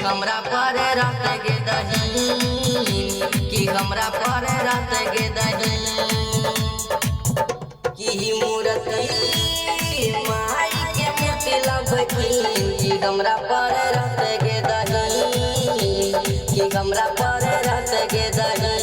हमरा पर रात गे दही कि हमरा पर रात गे दही कि मूर्ति माई के मूर्ति लबखीन कि हमरा पर रात गे दही कि हमरा पर रात गे दही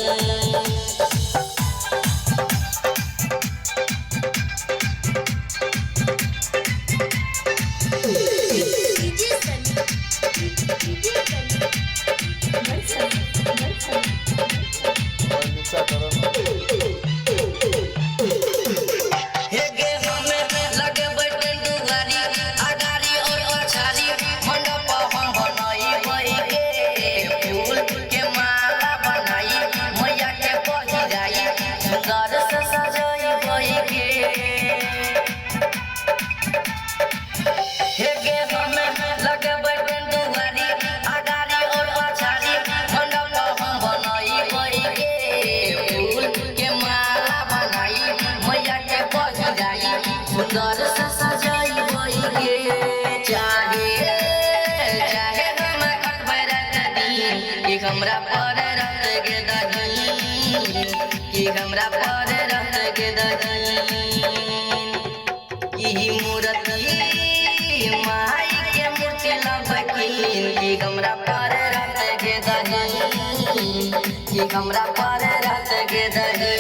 सुंदर से सजाई के चाहे हम कटबै रात दिन कि हमरा पर रात गे दही कि हमरा पर रात गे दही कि मूर्ति माई के मूर्ति लबखीन कि हमरा पर रात गे दही कि हमरा पर रात गे दही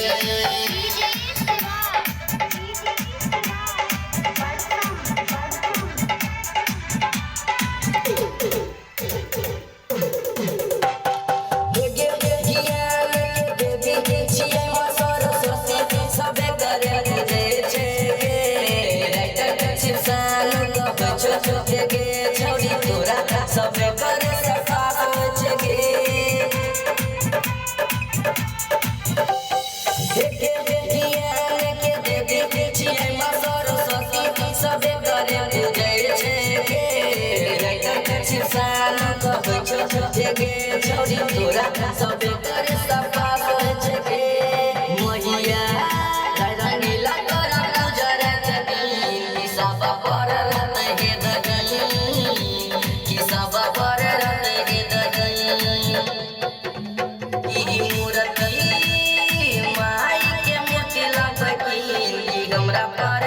छोड़ी तोरा सब करे सफा गे सरस्वती सब करे छोड़ी तोरा सब करे सफा गे मैया रंगीला तोरा गुजरत दिन सब पर रात गे दही कि सब पर रात गे दही कि मूर्ति माई के मूर्ति लबखीन कि हमरा पर